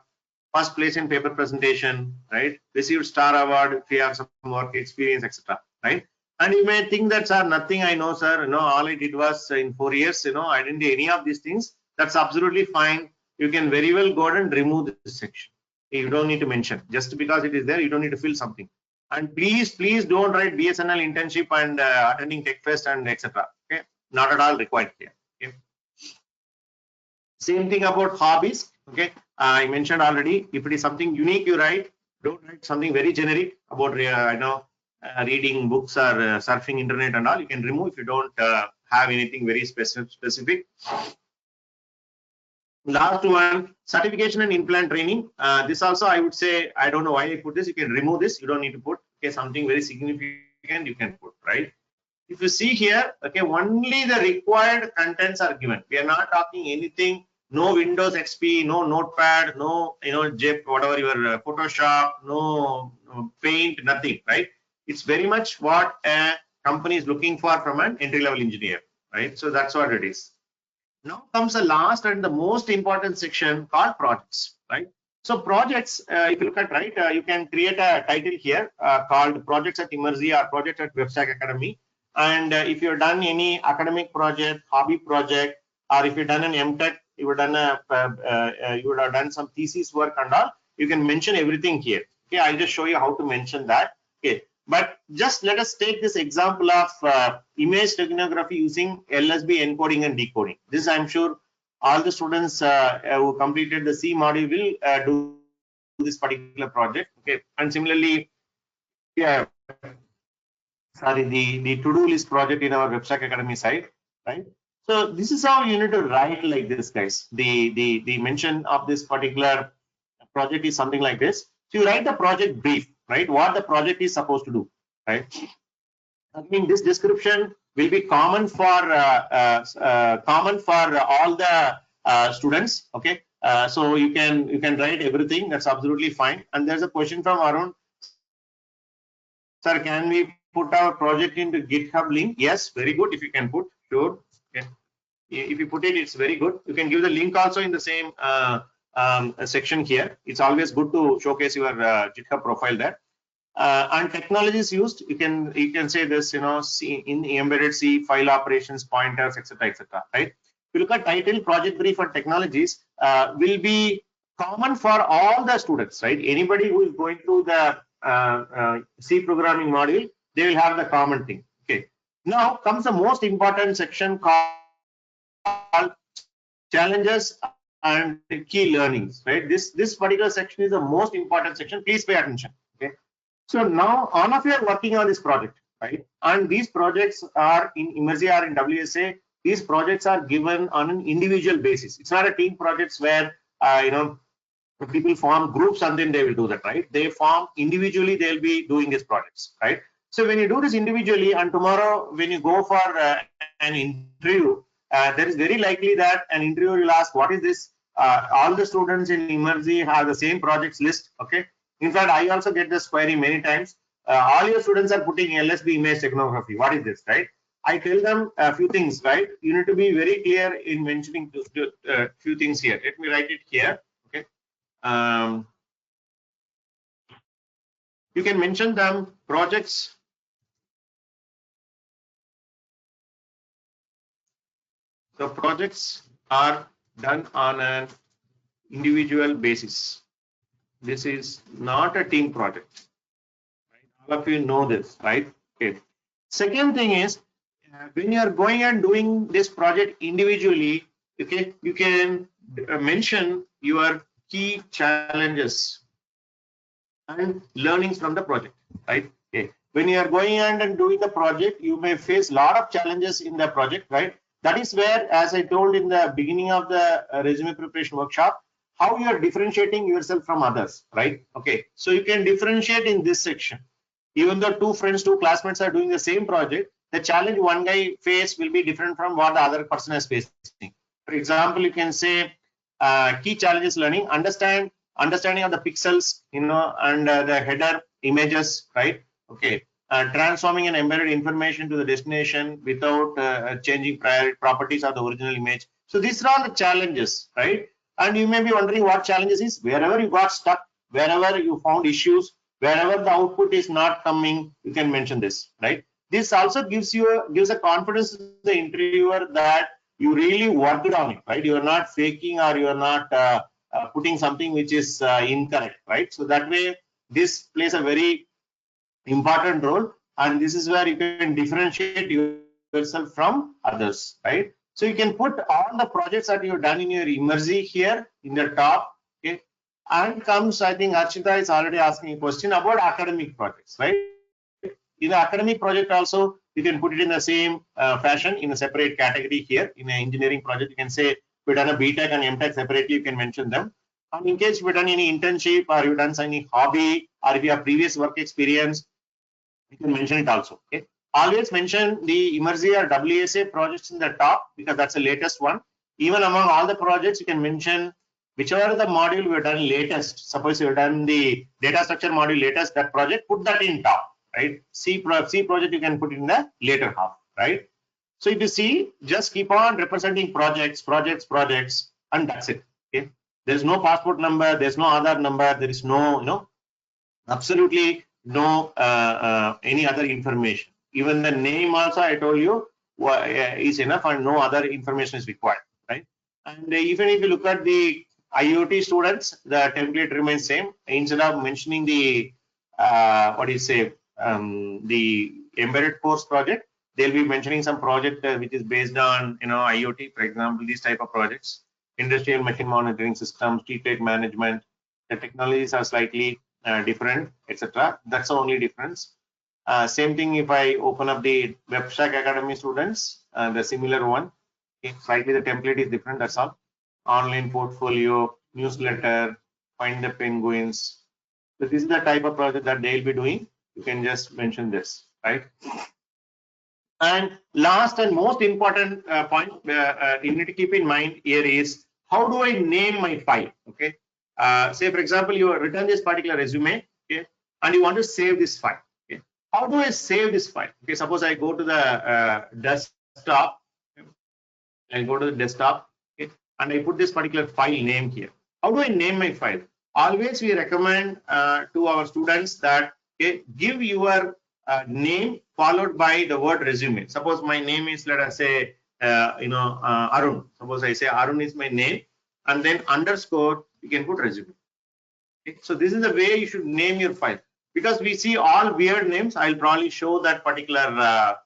first place in paper presentation, right? Received star award if you have some work experience, etc. Right? And you may think that, sir, nothing I know, sir. All I did was in 4 years, I didn't do any of these things. that's absolutely fine. You can very well go ahead and remove this section. You don't need to mention. Just because it is there, you don't need to fill something. And please don't write BSNL internship and attending Tech Fest and etc. Okay, not at all required here. Okay. Same thing about hobbies. Okay, I mentioned already. If it is something unique, you write. Don't write something very generic about reading books or surfing internet and all. You can remove if you don't have anything very specific. Last one, certification and in-plant training. This also I would say, I don't know why I put this. You can remove this. You don't need to put. Okay, something very significant you can put, right? If you see here, okay, only the required contents are given. We are not talking anything. No Windows XP, no Notepad, no JPEG, whatever your Photoshop, no Paint, nothing, right? It's very much what a company is looking for from an entry-level engineer, right? So that's what it is. Now comes the last and the most important section called projects, right? So projects, if you look at, right, you can create a title here called projects at Immerzi or project at WebStack Academy. And if you've done any academic project, hobby project, or if you've done an MTech, you would have done some thesis work and all, you can mention everything here. Okay, I'll just show you how to mention that. Okay, but just let us take this example of image steganography using LSB encoding and decoding. This I'm sure all the students who completed the C module will do this particular project. Okay, and similarly, yeah, sorry, the to-do list project in our WebStack Academy site, right? So this is how you need to write like this, guys. The mention of this particular project is something like this. So you write the project brief, right? What the project is supposed to do, right? I mean, this description will be common for all the students. Okay, so you can write everything. That's absolutely fine. And there's a question from Arun. Sir, can we put our project into GitHub link? Yes, very good. If you can put, sure. Okay. If you put it, it's very good. You can give the link also in the same section here. It's always good to showcase your GitHub profile there. And technologies used, you can say this, C, in embedded C, file operations, pointers, etc., right? If you look at title, project brief, and technologies will be common for all the students, right? Anybody who is going through the C programming module, they will have the common thing. Okay. Now comes the most important section called challenges and key learnings, right? This particular section is the most important section. Please pay attention. Okay. So now all of you are working on this project, right? And these projects are in Immerzi or in WSA. These projects are given on an individual basis. It's not a team projects where people form groups and then they will do that, right? They form individually. They'll be doing these projects, right? So when you do this individually, and tomorrow when you go for an interview, there is very likely that an interviewer will ask, "What is this?" All the students in Immerzi have the same projects list. Okay. In fact, I also get this query many times. All your students are putting LSB image steganography. What is this, right? I tell them a few things, right? You need to be very clear in mentioning a few things here. Let me write it here. Okay. You can mention them projects. So projects are done on an individual basis. This is not a team project. Right? All of you know this, right? Okay. Second thing is, when you are going and doing this project individually, okay, you can mention your key challenges and learnings from the project, right? Okay. When you are going and doing the project, you may face a lot of challenges in the project, right? That is where, as I told in the beginning of the resume preparation workshop, how you are differentiating yourself from others, right? Okay, so you can differentiate in this section. Even though two friends, two classmates are doing the same project, the challenge one guy face will be different from what the other person is facing. For example, you can say key challenges learning, understanding of the pixels, and the header images, right? Okay. Transforming and embedded information to the destination without changing properties of the original image. So these are all the challenges, right? And you may be wondering what challenges is. Wherever you got stuck, wherever you found issues, wherever the output is not coming, you can mention this, right? This also gives a confidence to the interviewer that you really worked on it, right? You are not faking, or you are not putting something which is incorrect, right? So that way, this plays a very important role, and this is where you can differentiate yourself from others, right? So you can put all the projects that you've done in your Immerzi here in the top, okay? And comes, I think Archita is already asking a question about academic projects, right? In the academic project also, you can put it in the same fashion in a separate category here. In an engineering project, you can say we've done a BTech and MTech separately, you can mention them. And in case you've done any internship, or you've done any hobby, or if you have previous work experience, you can mention it also. Okay. Always mention the Immerzi or WSA projects in the top, because that's the latest one. Even among all the projects, you can mention whichever the module we've done latest. Suppose you've done the data structure module latest, that project, put that in top, right? C project you can put in the later half, right? So if you see, just keep on representing projects, and that's it. Okay. There's no passport number, there's no Aadhaar number, there is no, absolutely no any other information. Even the name also, I told you, is enough, and no other information is required, right? And even if you look at the IoT students, the template remains same. Instead of mentioning the the embedded course project, they'll be mentioning some project which is based on IoT, for example, these type of projects, industrial machine monitoring systems, street rate management. The technologies are slightly different, etc. That's the only difference. Same thing if I open up the WebStack Academy students, the similar one. Okay, slightly the template is different, that's all. Online portfolio, newsletter, find the penguins. So this is the type of project that they'll be doing. You can just mention this, right? And last and most important point you need to keep in mind here is, how do I name my file? Okay. Say for example, you have written this particular resume, okay, and you want to save this file. Okay. How do I save this file? Okay, suppose I go to the desktop. I'll go to the desktop, okay, and I put this particular file name here. How do I name my file? Always we recommend to our students that, okay, give your name followed by the word resume. Suppose my name is, let us say, Arun. Suppose I say Arun is my name, and then underscore, you can put resume. Okay. So this is the way you should name your file, because we see all weird names. I'll probably show that particular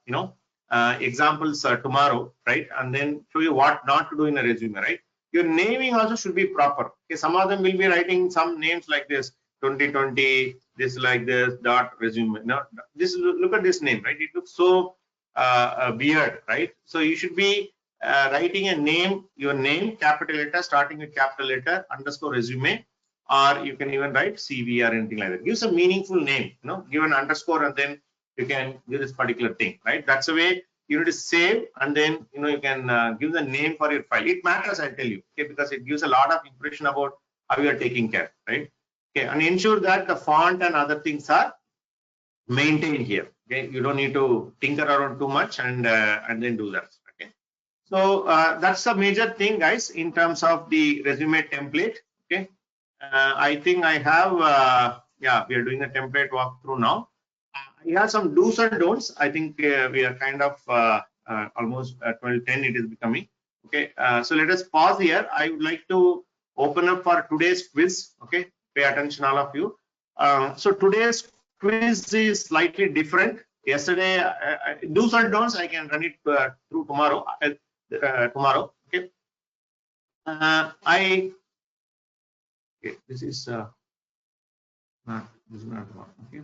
examples tomorrow, right? And then show you what not to do in a resume, right? Your naming also should be proper. Okay, some of them will be writing some names like this, 2020, this like this, dot resume. Now, this, look at this name, right? It looks so weird, right? So you should be writing a name, your name, capital letter, starting with capital letter, underscore resume, or you can even write CV or anything like that. Give some meaningful name, give an underscore, and then you can do this particular thing, right? That's the way you need to save, and then you can give the name for your file. It matters, I tell you, okay, because it gives a lot of impression about how you are taking care, right? Okay, and ensure that the font and other things are maintained here. Okay, you don't need to tinker around too much and then do that. Okay, so that's the major thing, guys, in terms of the resume template. Okay, I think I have yeah, we are doing a template walkthrough now. I have some do's and don'ts. I think we are kind of almost 12:10 it is becoming. Okay, so let us pause here. I would like to open up for today's quiz. Okay, pay attention, all of you. So today's quiz is slightly different. Yesterday, do's and don'ts, I can run it through tomorrow. Tomorrow, okay. Okay, this is not one. Okay.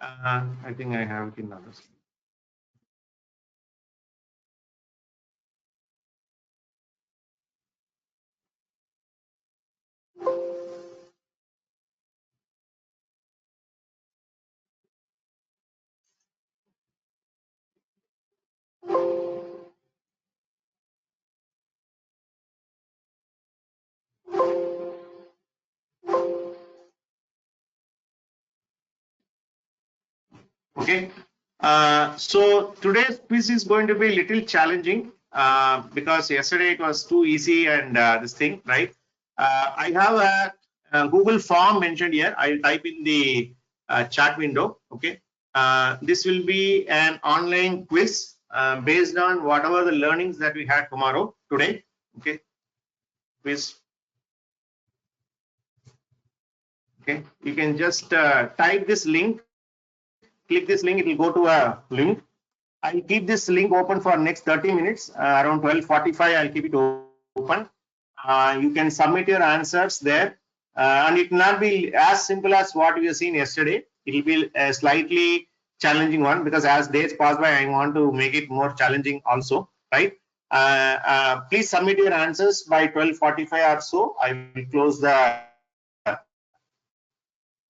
I think I have it in other screen. Okay, so today's quiz is going to be a little challenging because yesterday it was too easy and this thing, right? I have a Google form mentioned here. I'll type in the chat window. Okay, this will be an online quiz based on whatever the learnings that we had tomorrow. today. Okay, quiz. Okay, you can just type this link, click this link, it will go to a link. I'll keep this link open for next 30 minutes. Around 12:45, I'll keep it open. You can submit your answers there, and it will not be as simple as what we have seen yesterday. It will be a slightly challenging one, because as days pass by, I want to make it more challenging also, right? Please submit your answers by 12:45 or so. I will close the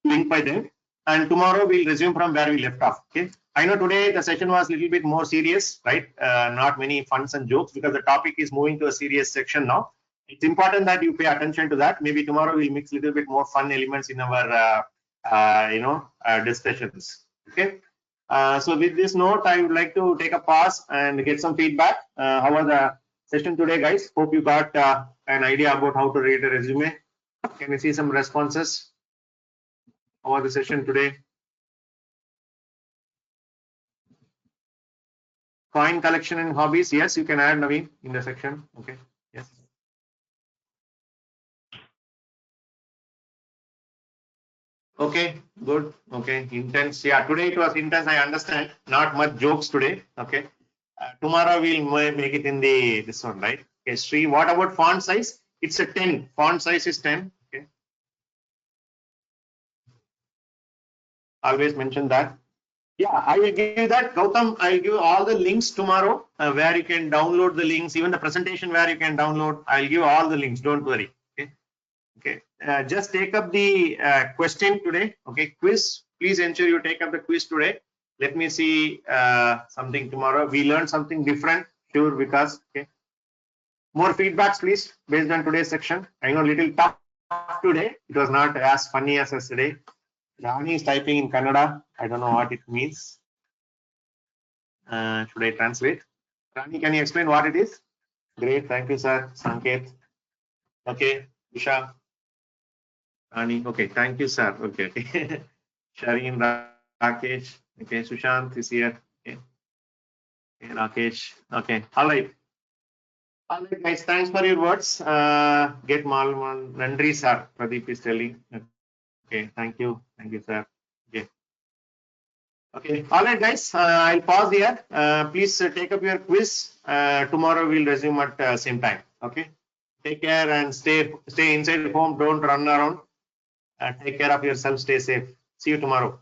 link by then, and tomorrow we'll resume from where we left off. Okay, I know today the session was a little bit more serious, right? Not many funs and jokes, because the topic is moving to a serious section now. It's important that you pay attention to that. Maybe tomorrow we'll mix a little bit more fun elements in our discussions. Okay, so with this note, I would like to take a pause and get some feedback. How was the session today, guys? Hope you got an idea about how to read a resume. Can we see some responses? How was the session today? Coin collection and hobbies. Yes, you can add, Naveen, in the section. Okay. Yes. Okay, good. Okay, intense. Yeah, today it was intense. I understand. Not much jokes today. Okay. Tomorrow we'll make it in the this one, right? Okay, Sri, what about font size? It's a 10. Font size is 10. Okay. Always mention that. Yeah, I will give you that. Gautam, I will give you all the links tomorrow where you can download the links, even the presentation where you can download. I'll give you all the links. Don't worry. Okay. Okay. Just take up the question today. Okay. Quiz. Please ensure you take up the quiz today. Let me see something tomorrow. We learned something different. Sure, because okay. More feedbacks, please, based on today's section. I know a little tough today. It was not as funny as yesterday. Rani is typing in Kannada. I don't know what it means. Should I translate? Rani, can you explain what it is? Great, thank you, sir. Sanket. Okay, Usha. Rani, okay, thank you, sir. Okay, okay. Shareen, Rakesh. Okay, Sushant is here. Okay. Okay, Rakesh. Okay, all right. All right, guys, thanks for your words. Get Malman. Nandri, sir. Pradeep is telling. Okay, thank you. Thank you, sir. Okay. Okay, all right, guys. I'll pause here. Please take up your quiz. Tomorrow we'll resume at same time. Okay. Take care and stay inside home. Don't run around. Take care of yourself. Stay safe. See you tomorrow.